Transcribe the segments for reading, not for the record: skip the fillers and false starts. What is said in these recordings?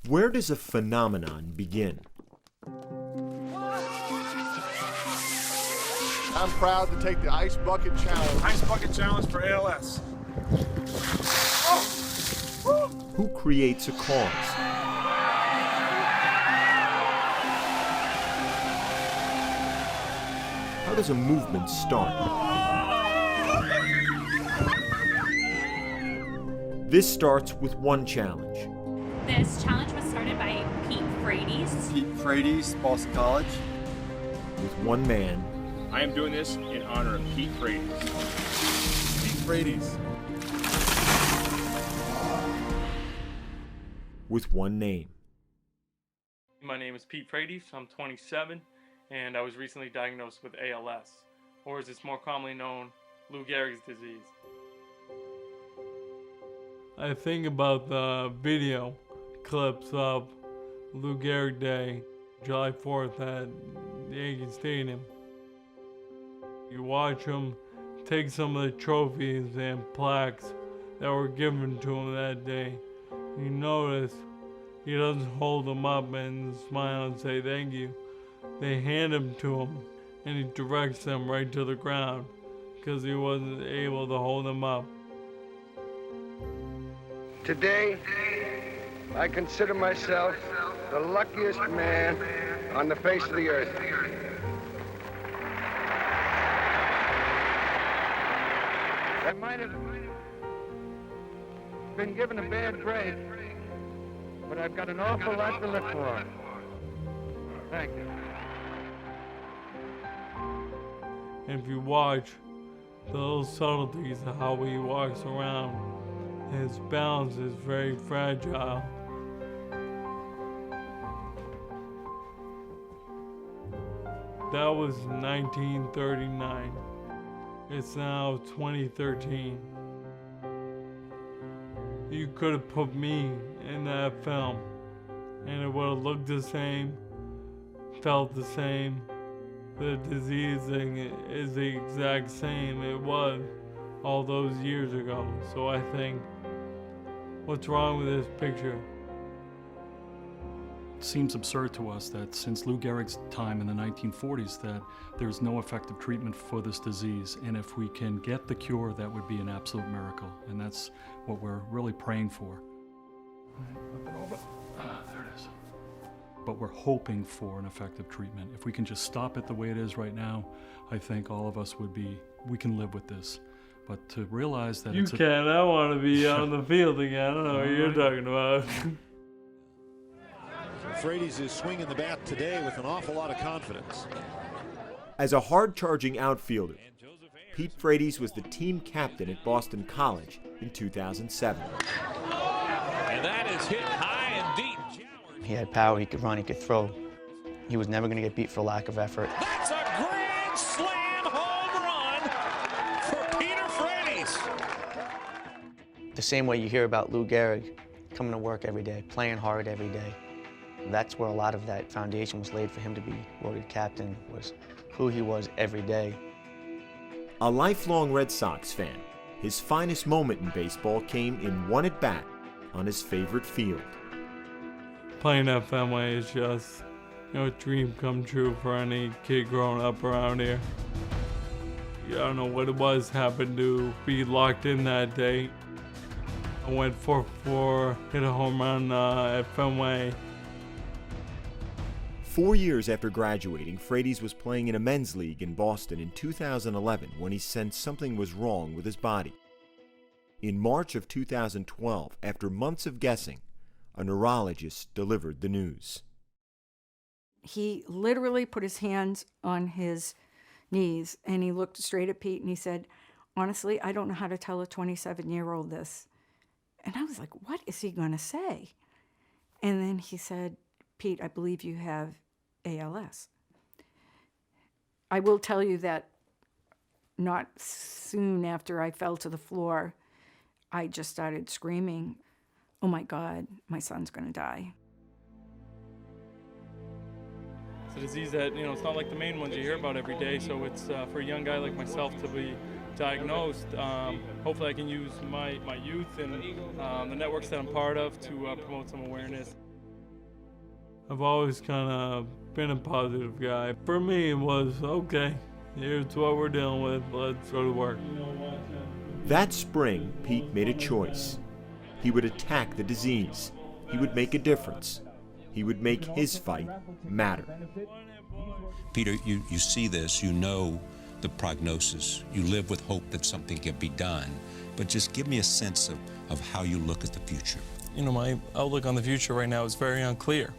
Where does a phenomenon begin? I'm proud to take the Ice Bucket Challenge. Ice Bucket Challenge for ALS. Who creates a cause? How does a movement start? This starts with one challenge. This challenge was started by Pete Frates. Pete Frates, Boston College. With one man. I am doing this in honor of Pete Frates. Pete Frates. With one name. My name is Pete Frates. I'm 27, and I was recently diagnosed with ALS, or as it's more commonly known, Lou Gehrig's disease. I think about the video clips of Lou Gehrig Day, July 4th at the Yankee Stadium. You watch him take some of the trophies and plaques that were given to him that day. You notice he doesn't hold them up and smile and say thank you. They hand them to him and he directs them right to the ground because he wasn't able to hold them up. Today, I consider myself the luckiest man on the face of the earth. I might have been given a bad break, but I've got an awful lot to live for. Thank you. And if you watch the little subtleties of how he walks around, his balance is very fragile. That was 1939. It's now 2013. You could have put me in that film and it would have looked the same, felt the same. The disease thing is the exact same it was all those years ago. So I think, what's wrong with this picture? It seems absurd to us that since Lou Gehrig's time in the 1940s that there's no effective treatment for this disease, and if we can get the cure, that would be an absolute miracle, and that's what we're really praying for. There it is. But we're hoping for an effective treatment. If we can just stop it the way it is right now, I think all of us we can live with this. But to realize that You can't, I want to be on the field again. I don't know what you're talking about. Frates is swinging the bat today with an awful lot of confidence. As a hard-charging outfielder, Pete Frates was the team captain at Boston College in 2007. And that is hit high and deep. He had power, he could run, he could throw. He was never going to get beat for lack of effort. That's a grand slam home run for Peter Frates. The same way you hear about Lou Gehrig coming to work every day, playing hard every day. That's where a lot of that foundation was laid for him to be voted captain, was who he was every day. A lifelong Red Sox fan, his finest moment in baseball came in one at-bat on his favorite field. Playing at Fenway is just, a dream come true for any kid growing up around here. I don't know what it was, happened to be locked in that day. I went 4-4, hit a home run at Fenway. 4 years after graduating, Frates was playing in a men's league in Boston in 2011 when he sensed something was wrong with his body. In March of 2012, after months of guessing, a neurologist delivered the news. He literally put his hands on his knees and he looked straight at Pete and he said, honestly, I don't know how to tell a 27-year-old this. And I was like, what is he going to say? And then he said, Pete, I believe you have ALS. I will tell you that not soon after I fell to the floor, I just started screaming, oh my God, my son's going to die. It's a disease that, it's not like the main ones you hear about every day, so it's for a young guy like myself to be diagnosed. Hopefully I can use my youth and the networks that I'm part of to promote some awareness. I've always kind of been a positive guy. For me, it was, okay, here's what we're dealing with, let's go to work. That spring, Pete made a choice. He would attack the disease. He would make a difference. He would make his fight matter. Peter, you see this, you know the prognosis. You live with hope that something can be done. But just give me a sense of how you look at the future. You know, my outlook on the future right now is very unclear.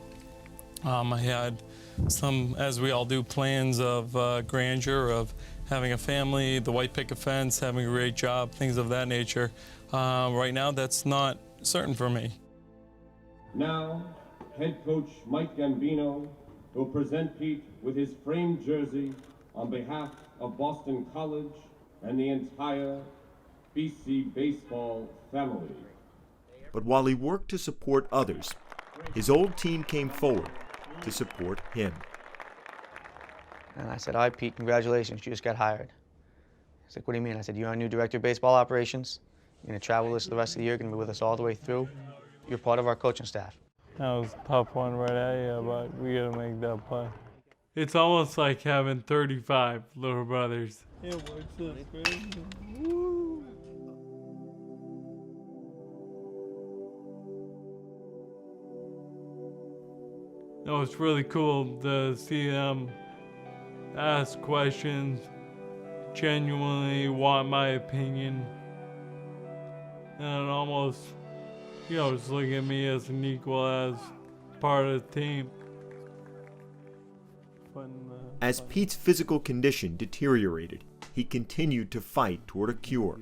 I had some, as we all do, plans of grandeur, of having a family, the white picket fence, having a great job, things of that nature. Right now, that's not certain for me. Now, head coach Mike Gambino will present Pete with his framed jersey on behalf of Boston College and the entire BC baseball family. But while he worked to support others, his old team came forward to support him. And I said, all right, Pete, congratulations, you just got hired. He's like, what do you mean? I said, you're our new director of baseball operations. You're going to travel with us the rest of the year, you're going to be with us all the way through. You're part of our coaching staff. That was a tough one right at you, but we got to make that play. It's almost like having 35 little brothers. It works this crazy. Woo. No, it's really cool to see them ask questions, genuinely want my opinion, and almost, you know, just look at me as an equal, as part of the team. As Pete's physical condition deteriorated, he continued to fight toward a cure.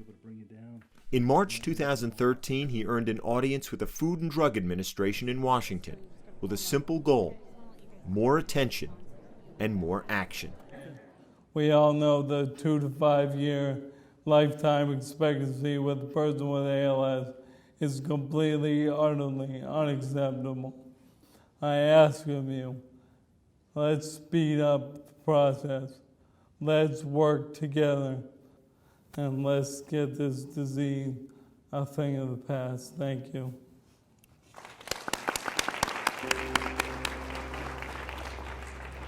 In March 2013, he earned an audience with the Food and Drug Administration in Washington with a simple goal: more attention and more action. We all know the 2 to 5 year lifetime expectancy with a person with ALS is completely, utterly unacceptable. I ask of you, let's speed up the process. Let's work together, and let's get this disease a thing of the past. Thank you.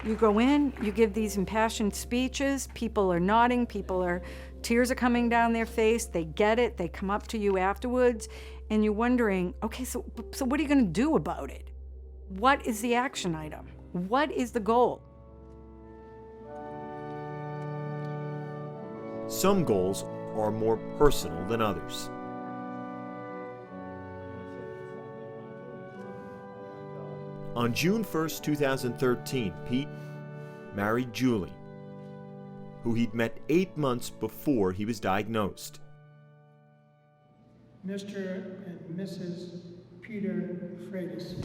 You go in, you give these impassioned speeches, people are nodding, tears are coming down their face, they get it, they come up to you afterwards, and you're wondering, okay, so what are you gonna do about it? What is the action item? What is the goal? Some goals are more personal than others. On June 1st, 2013, Pete married Julie, who he'd met 8 months before he was diagnosed. Mr. and Mrs. Peter Frates.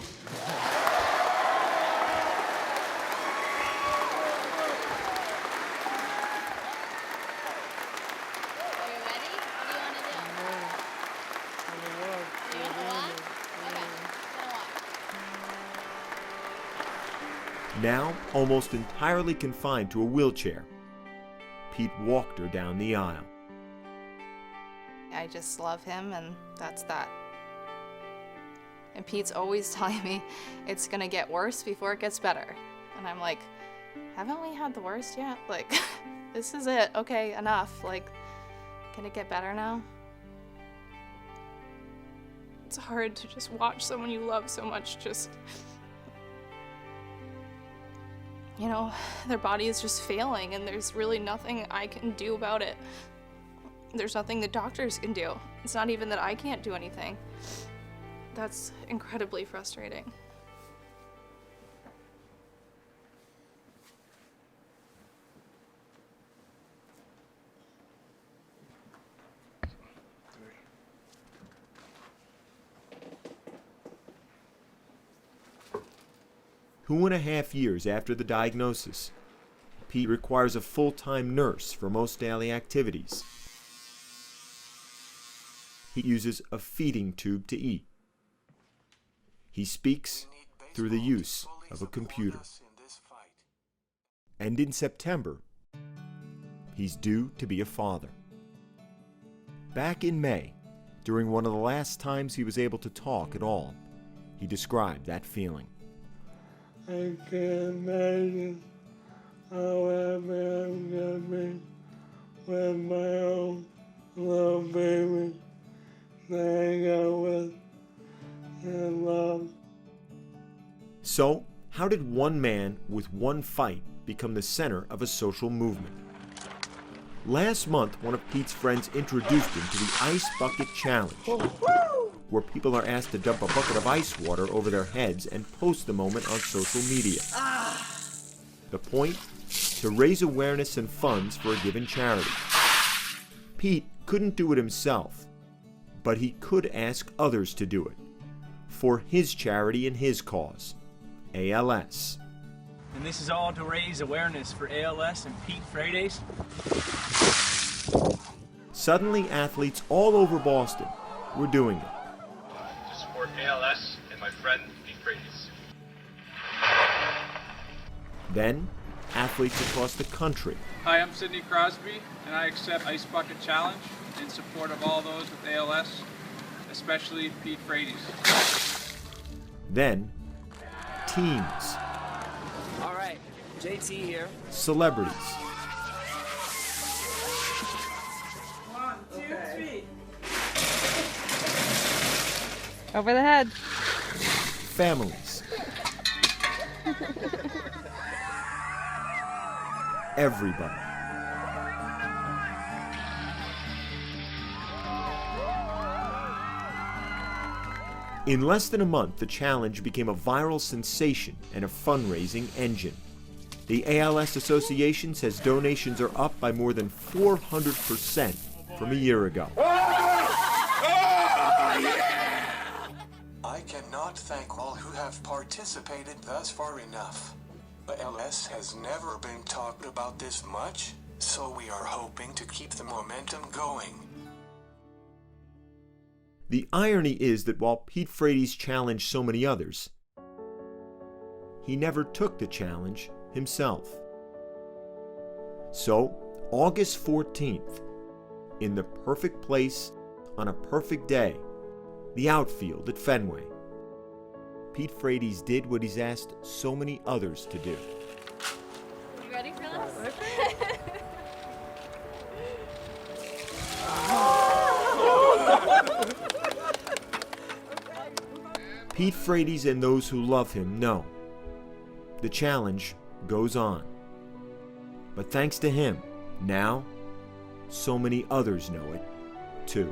Now almost entirely confined to a wheelchair, Pete walked her down the aisle. I just love him, and that's that. And Pete's always telling me it's gonna get worse before it gets better. And I'm like, haven't we had the worst yet? Like, this is it, okay, enough. Like, can it get better now? It's hard to just watch someone you love so much just, you know, their body is just failing, and there's really nothing I can do about it. There's nothing the doctors can do. It's not even that I can't do anything. That's incredibly frustrating. Two and a half years after the diagnosis, Pete requires a full-time nurse for most daily activities. He uses a feeding tube to eat. He speaks through the use of a computer. And in September, he's due to be a father. Back in May, during one of the last times he was able to talk at all, he described that feeling. I can't imagine how happy I'm gonna be with my own little baby that I hang out with and love. So, how did one man with one fight become the center of a social movement? Last month, one of Pete's friends introduced him to the Ice Bucket Challenge, where people are asked to dump a bucket of ice water over their heads and post the moment on social media. The point? To raise awareness and funds for a given charity. Pete couldn't do it himself, but he could ask others to do it for his charity and his cause, ALS. And this is all to raise awareness for ALS and Pete Frates. Suddenly, athletes all over Boston were doing it. To support ALS and my friend Pete Frates. Then, athletes across the country. Hi, I'm Sidney Crosby, and I accept Ice Bucket Challenge in support of all those with ALS, especially Pete Frates. Then, teams. All right, JT here. Celebrities. 1, 2, 3. Over the head. Families. Everybody. In less than a month, the challenge became a viral sensation and a fundraising engine. The ALS Association says donations are up by more than 400% from a year ago. I cannot thank all who have participated thus far enough. ALS has never been talked about this much, so we are hoping to keep the momentum going. The irony is that while Pete Frates challenged so many others, he never took the challenge himself. So, August 14th, in the perfect place, on a perfect day, the outfield at Fenway, Pete Frates did what he's asked so many others to do. You ready for this? Pete Frates and those who love him know the challenge goes on. But thanks to him, now so many others know it too.